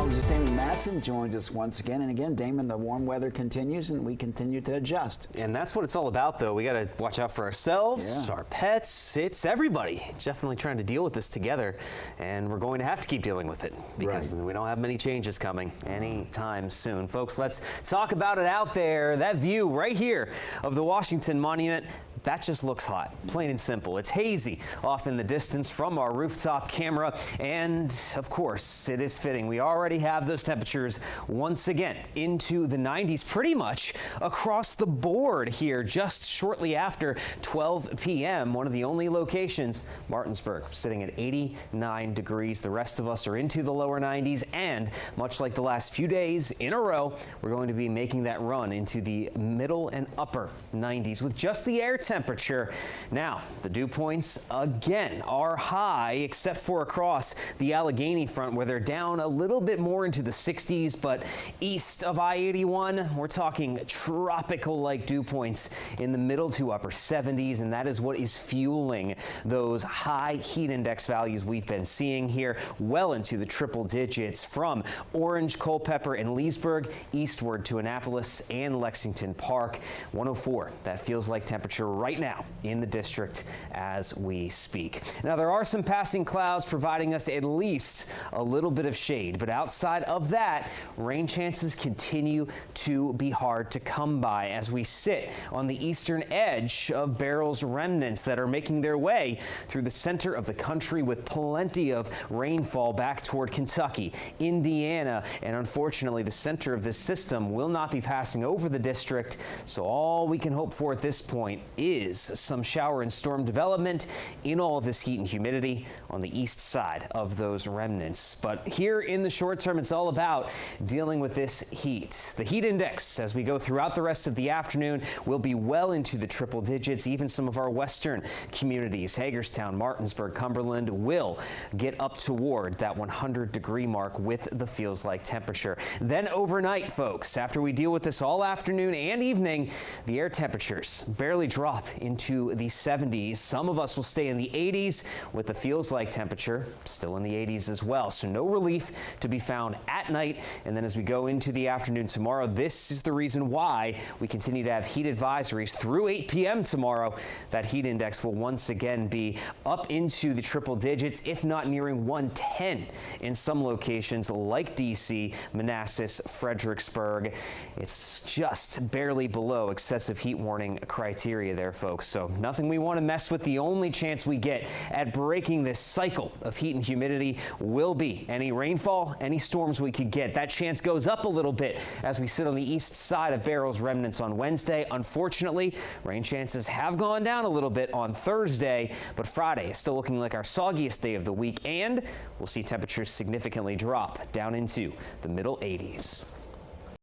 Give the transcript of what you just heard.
meteorologist Damon Matson joins us once again. And again, Damon, the warm weather continues and we continue to adjust. And that's what it's all about, though. We got to watch out for ourselves, our pets. It's everybody definitely trying to deal with this together. And we're going to have to keep dealing with it because we don't have many changes coming anytime soon. Folks, let's talk about it out there. That view right here of the Washington Monument. That just looks hot, plain and simple. It's hazy off in the distance from our rooftop camera. And of course, it is fitting. We already have those temperatures once again into the 90s pretty much across the board here just shortly after 12 p.m. One of the only locations, Martinsburg, sitting at 89 degrees. The rest of us are into the lower 90s. And much like the last few days in a row, we're going to be making that run into the middle and upper 90s with just the air temperature. Now, the dew points again are high, except for across the Allegheny front where they're down a little bit more into the 60s, but east of I-81, we're talking tropical-like dew points in the middle to upper 70s, and that is what is fueling those high heat index values we've been seeing here, well into the triple digits from Orange, Culpeper, and Leesburg eastward to Annapolis and Lexington Park. 104, that feels like temperature right now in the district as we speak. Now, there are some passing clouds providing us at least a little bit of shade, but outside of that, rain chances continue to be hard to come by as we sit on the eastern edge of Barrel's remnants that are making their way through the center of the country with plenty of rainfall back toward Kentucky, Indiana, and unfortunately the center of this system will not be passing over the district, so all we can hope for at this point is some shower and storm development in all of this heat and humidity on the east side of those remnants. But here in the short term, it's all about dealing with this heat. The heat index, as we go throughout the rest of the afternoon, will be well into the triple digits. Even some of our western communities, Hagerstown, Martinsburg, Cumberland, will get up toward that 100-degree mark with the feels like temperature. Then overnight, folks, after we deal with this all afternoon and evening, the air temperatures barely drop into the 70s. Some of us will stay in the 80s with the feels like temperature still in the 80s as well. So no relief to be found at night. And then as we go into the afternoon tomorrow, this is the reason why we continue to have heat advisories through 8 p.m. tomorrow. That heat index will once again be up into the triple digits, if not nearing 110 in some locations like DC, Manassas, Fredericksburg. It's just barely below excessive heat warning criteria there, folks. So nothing we want to mess with. The only chance we get at breaking this cycle of heat and humidity will be any rainfall, any storms we could get. That chance goes up a little bit as we sit on the east side of Barrel's remnants on Wednesday. Unfortunately, rain chances have gone down a little bit on Thursday, but Friday is still looking like our soggiest day of the week, and we'll see temperatures significantly drop down into the middle 80s.